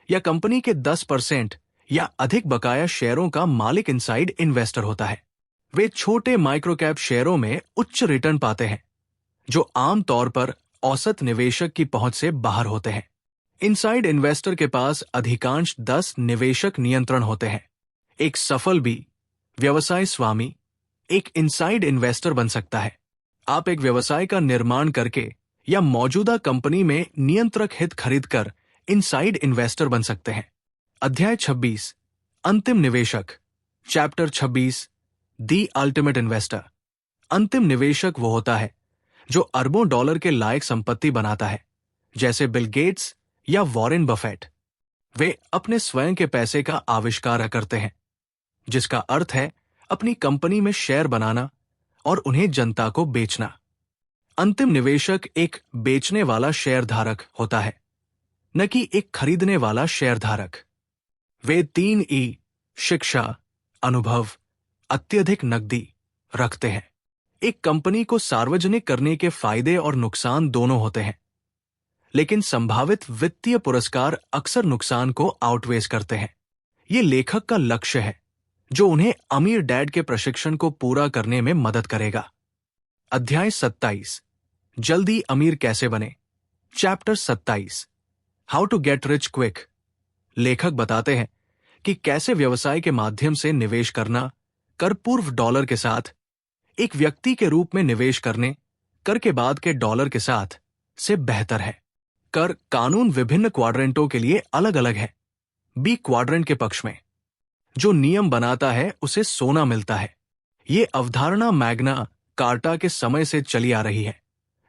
या कंपनी के 10% या अधिक बकाया शेयरों का मालिक इनसाइड इन्वेस्टर होता है। वे छोटे माइक्रोकैप शेयरों में उच्च रिटर्न पाते हैं, जो आम तौर पर औसत निवेशक की पहुंच से बाहर होते हैं। इनसाइड इन्वेस्टर के पास अधिकांश 10 निवेशक नियंत्रण होते हैं। एक सफल व्यवसाय स्वामी एक इनसाइड इन्वेस्टर बन सकता है। आप एक व्यवसाय का निर्माण करके या मौजूदा कंपनी में नियंत्रक हित खरीदकर इनसाइड इन्वेस्टर बन सकते हैं। अध्याय 26, अंतिम निवेशक। Chapter 26, the ultimate investor. अंतिम निवेशक वो होता है जो अरबों डॉलर के लायक संपत्ति बनाता है, जैसे बिल गेट्स या वॉरेन बफेट। वे अपने स्वयं के पैसे का आविष्कार करते हैं, जिसका अर्थ है अपनी कंपनी में शेयर बनाना और उन्हें जनता को बेचना। अंतिम निवेशक एक बेचने वाला शेयरधारक होता है, न कि एक खरीदने वाला शेयरधारक। वे 3 E, शिक्षा, अनुभव, अत्यधिक नकदी, रखते हैं। एक कंपनी को सार्वजनिक करने के फायदे और नुकसान दोनों होते हैं, लेकिन संभावित वित्तीय पुरस्कार अक्सर नुकसान को आउटवेज करते हैं। ये लेखक का लक्ष्य है, जो उन्हें अमीर डैड के प्रशिक्षण को पूरा करने में मदद करेगा। अध्याय 27, जल्दी अमीर कैसे बने। Chapter 27, how to get rich quick. लेखक बताते हैं कि कैसे व्यवसाय के माध्यम से निवेश करना कर पूर्व डॉलर के साथ, एक व्यक्ति के रूप में निवेश करने कर के बाद के डॉलर के साथ से बेहतर है। कर कानून विभिन्न क्वाड्रेंटों के लिए अलग अलग है। बी क्वाड्रेंट के पक्ष में जो नियम बनाता है उसे सोना मिलता है। ये अवधारणा मैग्ना कार्टा के समय से चली आ रही है,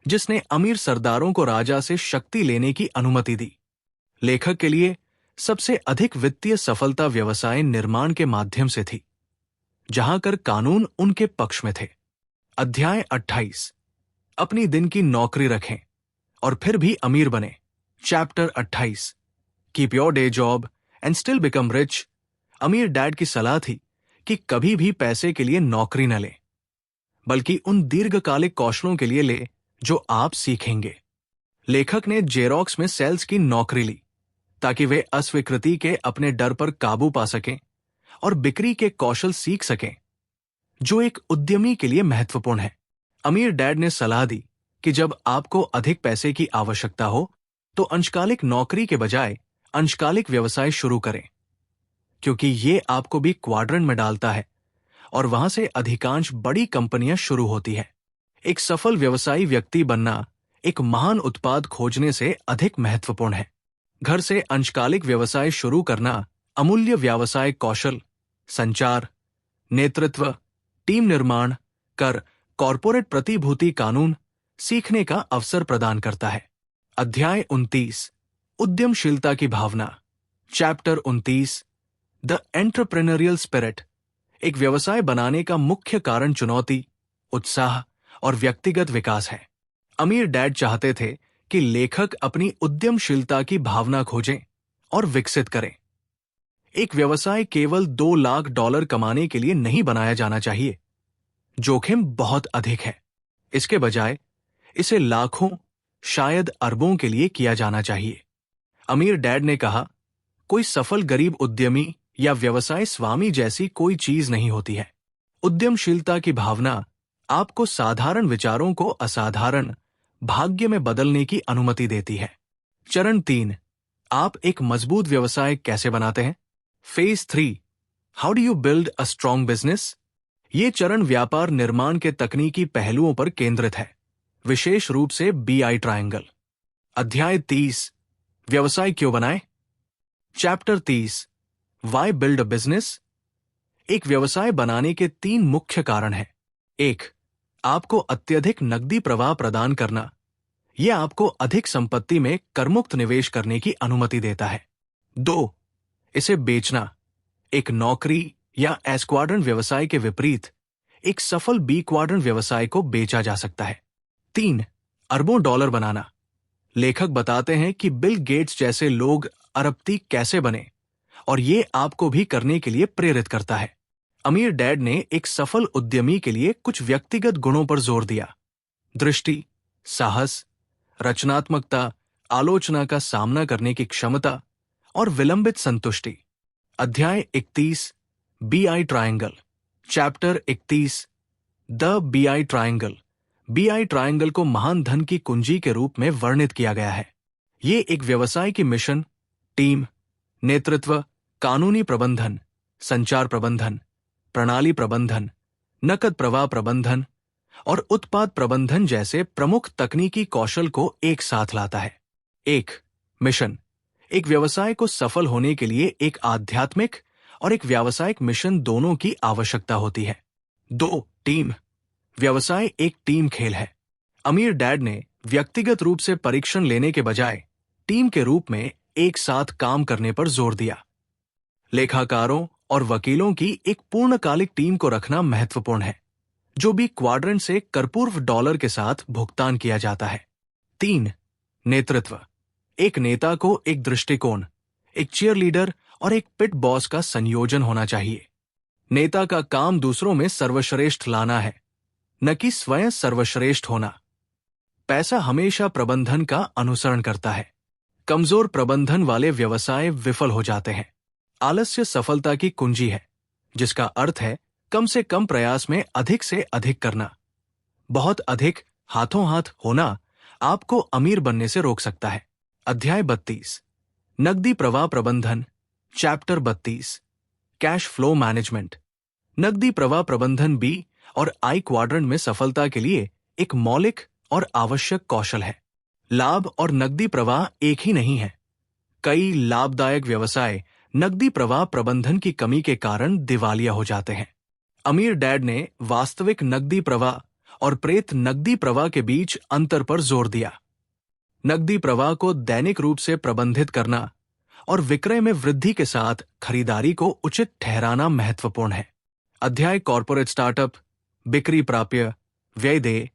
जिसने अमीर सरदारों को राजा से शक्ति लेने की अनुमति दी। लेखक के लिए सबसे अधिक वित्तीय सफलता व्यवसाय निर्माण के माध्यम से थी, जहां कर कानून उनके पक्ष में थे। अध्याय 28, अपनी दिन की नौकरी रखें और फिर भी अमीर बने। Chapter 28, keep your day job and still become rich. अमीर डैड की सलाह थी कि कभी भी पैसे के लिए नौकरी न ले, बल्कि उन दीर्घकालिक कौशलों के लिए ले जो आप सीखेंगे। लेखक ने जेरोक्स में सेल्स की नौकरी ली ताकि वे अस्वीकृति के अपने डर पर काबू पा सकें और बिक्री के कौशल सीख सकें, जो एक उद्यमी के लिए महत्वपूर्ण है। अमीर डैड ने सलाह दी कि जब आपको अधिक पैसे की आवश्यकता हो तो अंशकालिक नौकरी के बजाय अंशकालिक व्यवसाय शुरू करें, क्योंकि ये आपको भी क्वाड्रेंट में डालता है और वहां से अधिकांश बड़ी कंपनियां शुरू होती है। एक सफल व्यवसायी व्यक्ति बनना एक महान उत्पाद खोजने से अधिक महत्वपूर्ण है। घर से अंशकालिक व्यवसाय शुरू करना अमूल्य व्यावसाय कौशल, संचार, नेतृत्व, टीम निर्माण कर कॉरपोरेट प्रतिभूति कानून सीखने का अवसर प्रदान करता है। अध्याय 29, उद्यमशीलता की भावना। Chapter 29, the entrepreneurial spirit. एक व्यवसाय बनाने का मुख्य कारण चुनौती, उत्साह और व्यक्तिगत विकास है। अमीर डैड चाहते थे कि लेखक अपनी उद्यमशीलता की भावना खोजें और विकसित करें। एक व्यवसाय केवल $2 लाख कमाने के लिए नहीं बनाया जाना चाहिए। जोखिम बहुत अधिक है। इसके बजाय इसे लाखों, शायद अरबों के लिए किया जाना चाहिए। अमीर डैड ने कहा, कोई सफल गरीब उद्यमी या व्यवसाय स्वामी जैसी कोई चीज नहीं होती है। उद्यमशीलता की भावना आपको साधारण विचारों को असाधारण भाग्य में बदलने की अनुमति देती है। चरण 3, आप एक मजबूत व्यवसाय कैसे बनाते हैं। Phase 3, how do you build a strong business. ये चरण व्यापार निर्माण के तकनीकी पहलुओं पर केंद्रित है, विशेष रूप से BI ट्रायंगल। अध्याय 30, व्यवसाय क्यों बनाएं। Chapter 30, why build a business. एक व्यवसाय बनाने के 3 मुख्य कारण हैं। 1, आपको अत्यधिक नकदी प्रवाह प्रदान करना। यह आपको अधिक संपत्ति में करमुक्त निवेश करने की अनुमति देता है। 2, इसे बेचना। एक नौकरी या एस क्वाड्रेंट व्यवसाय के विपरीत एक सफल बी क्वाड्रेंट व्यवसाय को बेचा जा सकता है। 3, अरबों डॉलर बनाना। लेखक बताते हैं कि बिल गेट्स जैसे लोग अरबपति कैसे बने और ये आपको भी करने के लिए प्रेरित करता है। अमीर डैड ने एक सफल उद्यमी के लिए कुछ व्यक्तिगत गुणों पर जोर दिया: दृष्टि, साहस, रचनात्मकता, आलोचना का सामना करने की क्षमता और विलंबित संतुष्टि। अध्याय 31, BI triangle. Chapter 31, the BI triangle. BI triangle को महान धन की कुंजी के रूप में वर्णित किया गया है। ये एक व्यवसाय की मिशन, टीम, नेतृत्व, कानूनी प्रबंधन, संचार प्रबंधन, प्रणाली प्रबंधन, नकद प्रवाह प्रबंधन और उत्पाद प्रबंधन जैसे प्रमुख तकनीकी कौशल को एक साथ लाता है। 1, मिशन। एक व्यवसाय को सफल होने के लिए एक आध्यात्मिक और एक व्यावसायिक मिशन दोनों की आवश्यकता होती है। 2, टीम। व्यवसाय एक टीम खेल है। अमीर डैड ने व्यक्तिगत रूप से परीक्षण लेने के बजाय टीम के रूप में एक साथ काम करने पर जोर दिया। लेखाकारों और वकीलों की एक पूर्णकालिक टीम को रखना महत्वपूर्ण है, जो भी क्वाड्रेंट से करपूर्व डॉलर के साथ भुगतान किया जाता है। 3, नेतृत्व। एक नेता को एक दृष्टिकोण, एक चीयरलीडर और एक पिट बॉस का संयोजन होना चाहिए। नेता का काम दूसरों में सर्वश्रेष्ठ लाना है, न कि स्वयं सर्वश्रेष्ठ होना। पैसा हमेशा प्रबंधन का अनुसरण करता है। कमजोर प्रबंधन वाले व्यवसाय विफल हो जाते हैं। आलस्य सफलता की कुंजी है, जिसका अर्थ है कम से कम प्रयास में अधिक से अधिक करना। बहुत अधिक हाथों हाथ होना आपको अमीर बनने से रोक सकता है। अध्याय 32, नकदी प्रवाह प्रबंधन, चैप्टर 32, कैश फ्लो मैनेजमेंट। नकदी प्रवाह प्रबंधन बी और आई क्वाड्रेंट में सफलता के लिए एक मौलिक और आवश्यक कौशल है। लाभ और नकदी प्रवाह एक ही नहीं है। कई लाभदायक व्यवसाय नकदी प्रवाह प्रबंधन की कमी के कारण दिवालिया हो जाते हैं। अमीर डैड ने वास्तविक नकदी प्रवाह और प्रेत नकदी प्रवाह के बीच अंतर पर जोर दिया। नकदी प्रवाह को दैनिक रूप से प्रबंधित करना और विक्रय में वृद्धि के साथ खरीदारी को उचित ठहराना महत्वपूर्ण है। अध्याय कॉर्पोरेट स्टार्टअप, बिक्री प्राप्य, व्यय देय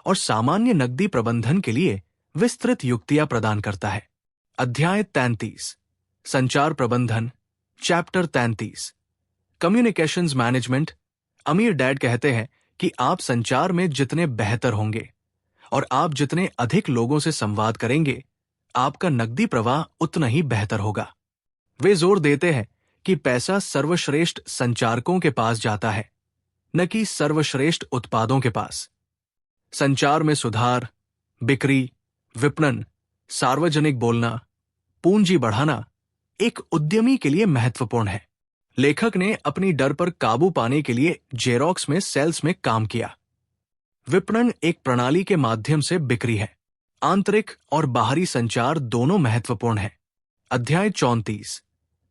और सामान्य नकदी प्रबंधन के लिए विस्तृत युक्तियां प्रदान करता है। अध्याय 33, संचार प्रबंधन, चैप्टर 33, कम्युनिकेशंस मैनेजमेंट। अमीर डैड कहते हैं कि आप संचार में जितने बेहतर होंगे और आप जितने अधिक लोगों से संवाद करेंगे, आपका नकदी प्रवाह उतना ही बेहतर होगा। वे जोर देते हैं कि पैसा सर्वश्रेष्ठ संचारकों के पास जाता है, न कि सर्वश्रेष्ठ उत्पादों के पास। संचार में सुधार, बिक्री, विपणन, सार्वजनिक बोलना, पूंजी बढ़ाना एक उद्यमी के लिए महत्वपूर्ण है। लेखक ने अपनी डर पर काबू पाने के लिए जेरोक्स में सेल्स में काम किया। विपणन एक प्रणाली के माध्यम से बिक्री है। आंतरिक और बाहरी संचार दोनों महत्वपूर्ण है। अध्याय 34,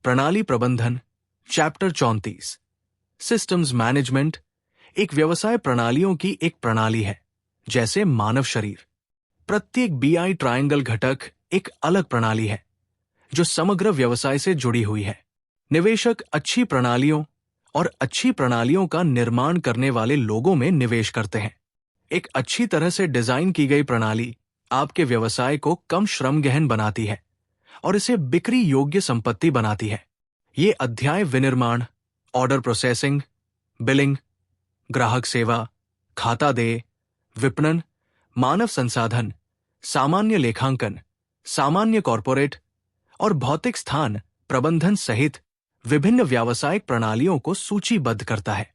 प्रणाली प्रबंधन, चैप्टर 34, सिस्टम्स मैनेजमेंट। एक व्यवसाय प्रणालियों की एक प्रणाली है, जैसे मानव शरीर। प्रत्येक बीआई ट्रायंगल घटक एक अलग प्रणाली है जो समग्र व्यवसाय से जुड़ी हुई है। निवेशक अच्छी प्रणालियों और अच्छी प्रणालियों का निर्माण करने वाले लोगों में निवेश करते हैं। एक अच्छी तरह से डिजाइन की गई प्रणाली आपके व्यवसाय को कम श्रम गहन बनाती है और इसे बिक्री योग्य संपत्ति बनाती है। ये अध्याय विनिर्माण, ऑर्डर प्रोसेसिंग, बिलिंग, ग्राहक सेवा, खाता देय, विपणन, मानव संसाधन, सामान्य लेखांकन, सामान्य कॉर्पोरेट और भौतिक स्थान प्रबंधन सहित विभिन्न व्यावसायिक प्रणालियों को सूचीबद्ध करता है।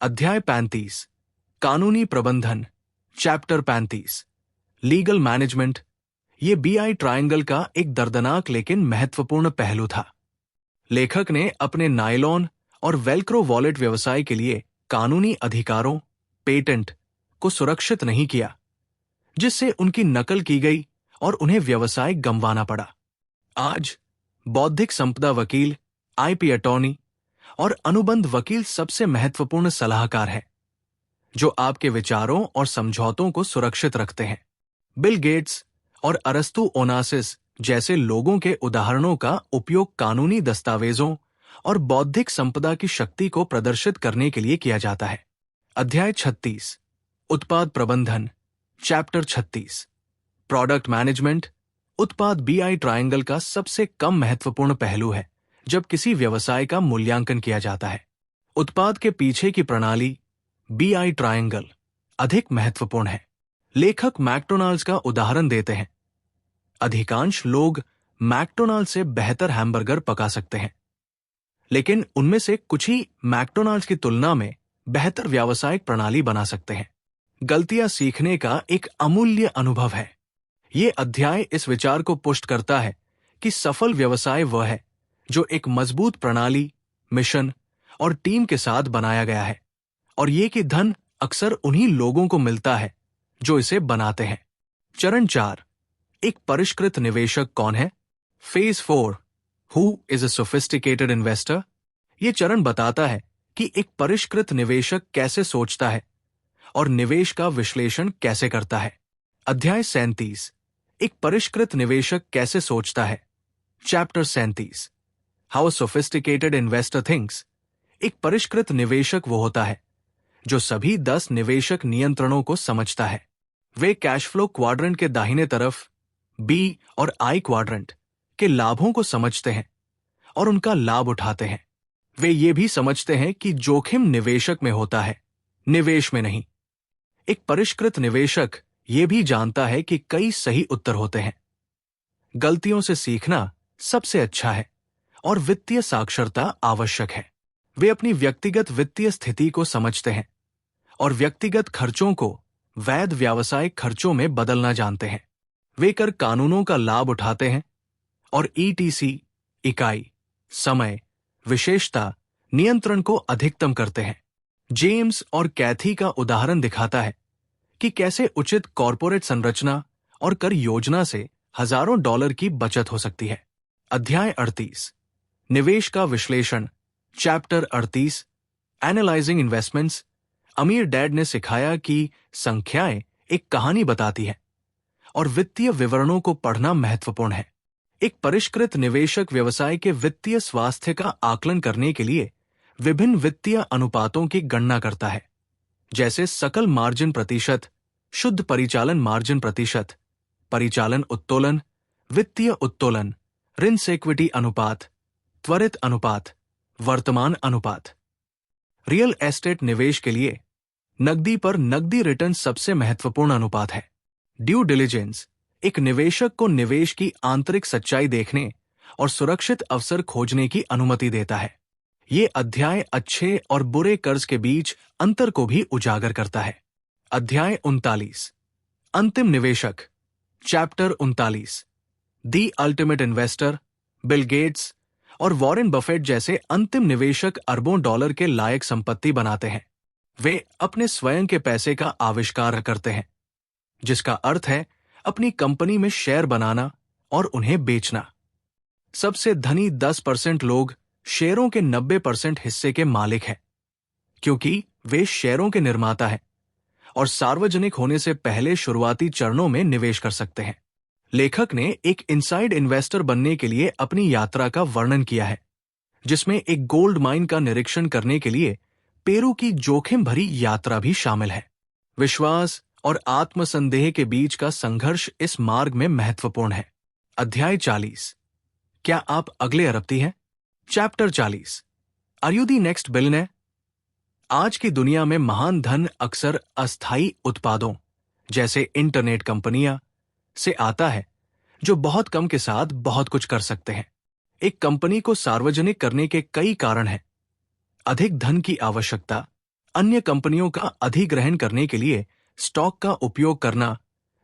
अध्याय 35, कानूनी प्रबंधन, चैप्टर 35, लीगल मैनेजमेंट। ये बीआई ट्रायंगल का एक दर्दनाक लेकिन महत्वपूर्ण पहलू था। लेखक ने अपने नायलॉन और वेल्क्रो वॉलेट व्यवसाय के लिए कानूनी अधिकारों, पेटेंट को सुरक्षित नहीं किया, जिससे उनकी नकल की गई और उन्हें व्यवसाय गंवाना पड़ा। आज बौद्धिक संपदा वकील, आईपी अटॉर्नी और अनुबंध वकील सबसे महत्वपूर्ण सलाहकार है, जो आपके विचारों और समझौतों को सुरक्षित रखते हैं। बिल गेट्स और अरस्तु ओनासिस जैसे लोगों के उदाहरणों का उपयोग कानूनी दस्तावेजों और बौद्धिक संपदा की शक्ति को प्रदर्शित करने के लिए किया जाता है। अध्याय 36, उत्पाद प्रबंधन, चैप्टर 36, प्रोडक्ट मैनेजमेंट। उत्पाद बीआई ट्रायंगल का सबसे कम महत्वपूर्ण पहलू है जब किसी व्यवसाय का मूल्यांकन किया जाता है। उत्पाद के पीछे की प्रणाली, बीआई ट्रायंगल, अधिक महत्वपूर्ण है। लेखक मैकडॉनल्ड्स का उदाहरण देते हैं। अधिकांश लोग मैकडॉनल्ड्स से बेहतर हैमबर्गर पका सकते हैं, लेकिन उनमें से कुछ ही मैकडॉनल्ड्स की तुलना में बेहतर व्यावसायिक प्रणाली बना सकते हैं। गलतियां सीखने का एक अमूल्य अनुभव है। ये अध्याय इस विचार को पुष्ट करता है कि सफल व्यवसाय वह है जो एक मजबूत प्रणाली, मिशन और टीम के साथ बनाया गया है, और ये कि धन अक्सर उन्हीं लोगों को मिलता है जो इसे बनाते हैं। चरण 4, एक परिष्कृत निवेशक कौन है? Phase 4, who is a sophisticated investor. ये चरण बताता है कि एक परिष्कृत निवेशक कैसे सोचता है और निवेश का विश्लेषण कैसे करता है। अध्याय 37, एक परिष्कृत निवेशक कैसे सोचता है, chapter 37, how a sophisticated investor thinks. एक परिष्कृत निवेशक वो होता है जो सभी 10 निवेशक नियंत्रणों को समझता है। वे कैश फ्लो क्वाड्रेंट के दाहिने तरफ, बी और आई क्वाड्रेंट के लाभों को समझते हैं और उनका लाभ उठाते हैं। वे ये भी समझते हैं कि जोखिम निवेशक में होता है, निवेश में नहीं। एक परिष्कृत निवेशक ये भी जानता है कि कई सही उत्तर होते हैं। गलतियों से सीखना सबसे अच्छा है और वित्तीय साक्षरता आवश्यक है। वे अपनी व्यक्तिगत वित्तीय स्थिति को समझते हैं और व्यक्तिगत खर्चों को वैध व्यावसायिक खर्चों में बदलना जानते हैं। वे कर कानूनों का लाभ उठाते हैं और ईटीसी, इकाई, समय, विशेषता, नियंत्रण को अधिकतम करते हैं। जेम्स और कैथी का उदाहरण दिखाता है कि कैसे उचित कॉर्पोरेट संरचना और कर योजना से हजारों डॉलर की बचत हो सकती है। अध्याय 38, निवेश का विश्लेषण। Chapter 38, analysing investments. अमीर डैड ने सिखाया कि संख्याएं एक कहानी बताती है और वित्तीय विवरणों को पढ़ना महत्वपूर्ण है। एक परिष्कृत निवेशक व्यवसाय के वित्तीय स्वास्थ्य का आकलन करने के लिए विभिन्न वित्तीय अनुपातों की गणना करता है, जैसे सकल मार्जिन प्रतिशत, शुद्ध परिचालन मार्जिन प्रतिशत, परिचालन उत्तोलन, वित्तीय उत्तोलन, ऋण से इक्विटी अनुपात, त्वरित अनुपात, वर्तमान अनुपात। रियल एस्टेट निवेश के लिए नकदी पर नकदी रिटर्न सबसे महत्वपूर्ण अनुपात है। ड्यू डिलिजेंस एक निवेशक को निवेश की आंतरिक सच्चाई देखने और सुरक्षित अवसर खोजने की अनुमति देता है। ये अध्याय अच्छे और बुरे कर्ज के बीच अंतर को भी उजागर करता है। अध्याय 39, अंतिम निवेशक। Chapter 39, the ultimate investor. Bill Gates और वॉरेन बफेट जैसे अंतिम निवेशक अरबों डॉलर के लायक संपत्ति बनाते हैं। वे अपने स्वयं के पैसे का आविष्कार करते हैं, जिसका अर्थ है अपनी कंपनी में शेयर बनाना और उन्हें बेचना। सबसे धनी 10% लोग शेयरों के 90% हिस्से के मालिक हैं, क्योंकि वे शेयरों के निर्माता हैं और सार्वजनिक होने से पहले शुरुआती चरणों में निवेश कर सकते हैं। लेखक ने एक इनसाइड इन्वेस्टर बनने के लिए अपनी यात्रा का वर्णन किया है, जिसमें एक गोल्ड माइन का निरीक्षण करने के लिए पेरू की जोखिम भरी यात्रा भी शामिल है। विश्वास और आत्मसंदेह के बीच का संघर्ष इस मार्ग में महत्वपूर्ण है। अध्याय 40, क्या आप अगले अरबती हैं? Chapter 40, are you the next billionaire? आज की दुनिया में महान धन अक्सर अस्थायी उत्पादों जैसे इंटरनेट कंपनियां से आता है, जो बहुत कम के साथ बहुत कुछ कर सकते हैं। एक कंपनी को सार्वजनिक करने के कई कारण हैं। अधिक धन की आवश्यकता, अन्य कंपनियों का अधिग्रहण करने के लिए स्टॉक का उपयोग करना,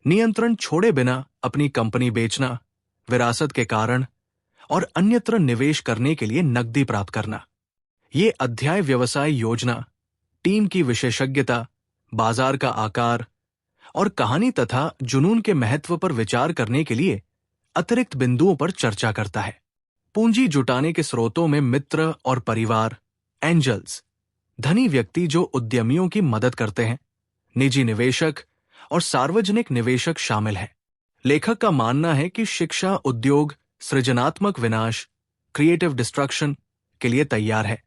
नियंत्रण छोड़े बिना अपनी कंपनी बेचना, विरासत के कारण और अन्यत्र निवेश करने के लिए नकदी प्राप्त करना। ये अध्याय व्यवसाय योजना, टीम की विशेषज्ञता, बाजार का आकार और कहानी तथा जुनून के महत्व पर विचार करने के लिए अतिरिक्त बिंदुओं पर चर्चा करता है। पूंजी जुटाने के स्रोतों में मित्र और परिवार, एंजल्स, धनी व्यक्ति जो उद्यमियों की मदद करते हैं, निजी निवेशक और सार्वजनिक निवेशक शामिल हैं। लेखक का मानना है कि शिक्षा उद्योग सृजनात्मक विनाश, क्रिएटिव डिस्ट्रक्शन के लिए तैयार है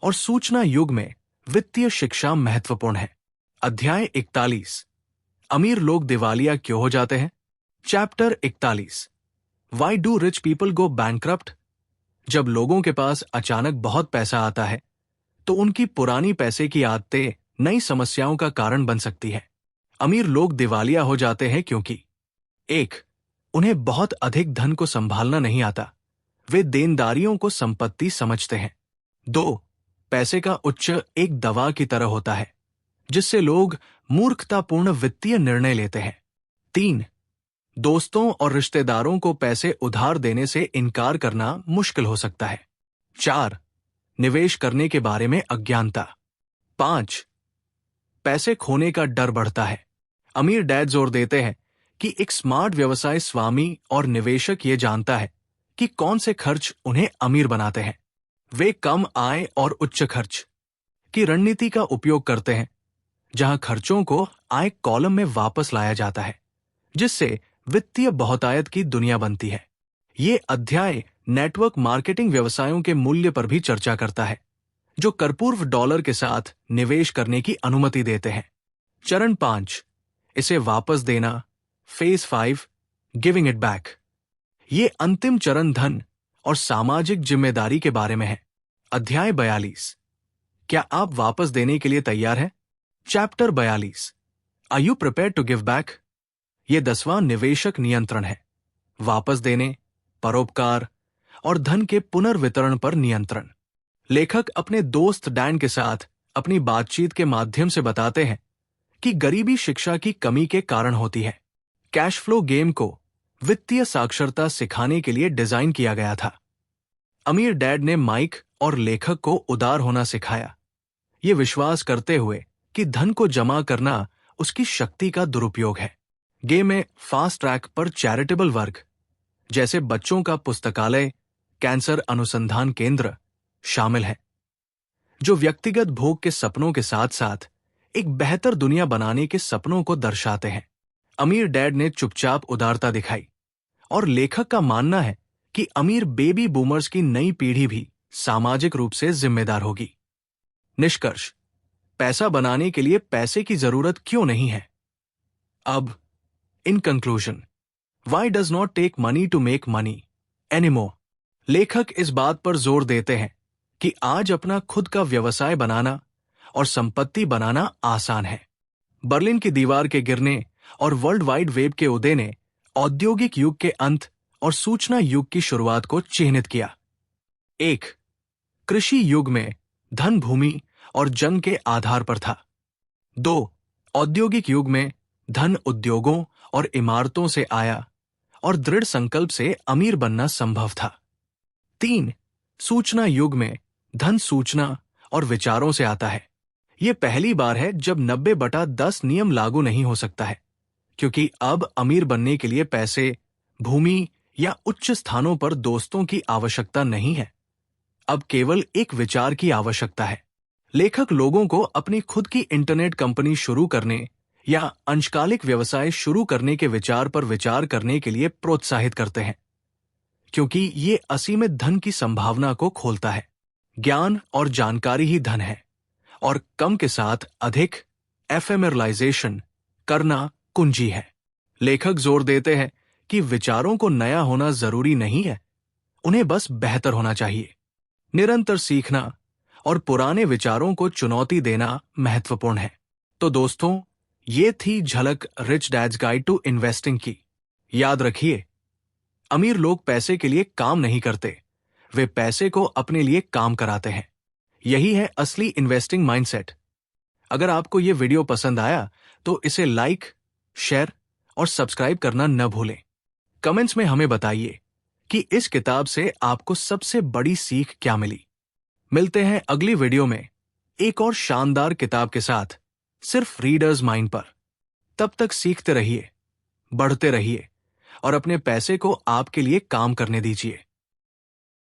और सूचना युग में वित्तीय शिक्षा महत्वपूर्ण है। अध्याय 41, अमीर लोग दिवालिया क्यों हो जाते हैं? Chapter 41, why do rich people go bankrupt? जब लोगों के पास अचानक बहुत पैसा आता है, तो उनकी पुरानी पैसे की आदतें नई समस्याओं का कारण बन सकती है। अमीर लोग दिवालिया हो जाते हैं क्योंकि 1. उन्हें बहुत अधिक धन को संभालना नहीं आता, वे देनदारियों को संपत्ति समझते हैं। 2. पैसे का उच्च एक दवा की तरह होता है, जिससे लोग मूर्खतापूर्ण वित्तीय निर्णय लेते हैं। 3. दोस्तों और रिश्तेदारों को पैसे उधार देने से इनकार करना मुश्किल हो सकता है। 4. निवेश करने के बारे में अज्ञानता। 5. पैसे खोने का डर बढ़ता है। अमीर डैड जोर देते हैं कि एक स्मार्ट व्यवसाय स्वामी और निवेशक ये जानता है कि कौन से खर्च उन्हें अमीर बनाते हैं। वे कम आय और उच्च खर्च की रणनीति का उपयोग करते हैं, जहां खर्चों को आय कॉलम में वापस लाया जाता है, जिससे वित्तीय बहुतायत की दुनिया बनती है। ये अध्याय नेटवर्क मार्केटिंग व्यवसायों के मूल्य पर भी चर्चा करता है, जो करपूर्व डॉलर के साथ निवेश करने की अनुमति देते हैं। चरण 5, इसे वापस देना। Phase 5, giving it back. ये अंतिम चरण धन और सामाजिक जिम्मेदारी के बारे में है। अध्याय 42, क्या आप वापस देने के लिए तैयार हैं? Chapter 42, are you prepare to give back? ये 10वां निवेशक नियंत्रण है। वापस देने, परोपकार और धन के पुनर्वितरण पर नियंत्रण। लेखक अपने दोस्त डैन के साथ अपनी बातचीत के माध्यम से बताते हैं कि गरीबी शिक्षा की कमी के कारण होती है। कैश फ्लो गेम को वित्तीय साक्षरता सिखाने के लिए डिजाइन किया गया था। अमीर डैड ने माइक और लेखक को उदार होना सिखाया, ये विश्वास करते हुए कि धन को जमा करना उसकी शक्ति का दुरुपयोग है। गेम में फास्ट ट्रैक पर चैरिटेबल वर्क जैसे बच्चों का पुस्तकालय, कैंसर अनुसंधान केंद्र शामिल है, जो व्यक्तिगत भोग के सपनों के साथ साथ एक बेहतर दुनिया बनाने के सपनों को दर्शाते हैं। अमीर डैड ने चुपचाप उदारता दिखाई और लेखक का मानना है कि अमीर बेबी बूमर्स की नई पीढ़ी भी सामाजिक रूप से जिम्मेदार होगी। निष्कर्ष, पैसा बनाने के लिए पैसे की जरूरत क्यों नहीं है? अब in conclusion, why does not take money to make money anymore? लेखक इस बात पर जोर देते हैं कि आज अपना खुद का व्यवसाय बनाना और संपत्ति बनाना आसान है। बर्लिन की दीवार के गिरने और वर्ल्ड वाइड वेब के उदय ने औद्योगिक युग के अंत और सूचना युग की शुरुआत को चिह्नित किया। 1. कृषि युग में धन भूमि और जन के आधार पर था। 2. औद्योगिक युग में धन उद्योगों और इमारतों से आया और दृढ़ संकल्प से अमीर बनना संभव था। 3. सूचना युग में धन सूचना और विचारों से आता है। यह पहली बार है जब 90/10 नियम लागू नहीं हो सकता है, क्योंकि अब अमीर बनने के लिए पैसे, भूमि या उच्च स्थानों पर दोस्तों की आवश्यकता नहीं है। अब केवल एक विचार की आवश्यकता है। लेखक लोगों को अपनी खुद की इंटरनेट कंपनी शुरू करने या अंशकालिक व्यवसाय शुरू करने के विचार पर विचार करने के लिए प्रोत्साहित करते हैं, क्योंकि ये असीमित धन की संभावना को खोलता है। ज्ञान और जानकारी ही धन है, और कम के साथ अधिक एफेमरलाइजेशन करना कुंजी है। लेखक जोर देते हैं कि विचारों को नया होना जरूरी नहीं है, उन्हें बस बेहतर होना चाहिए। निरंतर सीखना और पुराने विचारों को चुनौती देना महत्वपूर्ण है। तो दोस्तों, ये थी झलक rich dad's guide to investing की। याद रखिए, अमीर लोग पैसे के लिए काम नहीं करते, वे पैसे को अपने लिए काम कराते हैं। यही है असली इन्वेस्टिंग माइंडसेट। अगर आपको ये वीडियो पसंद आया तो इसे लाइक, शेयर और सब्सक्राइब करना न भूलें। कमेंट्स में हमें बताइए कि इस किताब से आपको सबसे बड़ी सीख क्या मिली। मिलते हैं अगली वीडियो में एक और शानदार किताब के साथ, सिर्फ रीडर्स माइंड पर। तब तक सीखते रहिए, बढ़ते रहिए और अपने पैसे को आपके लिए काम करने दीजिए।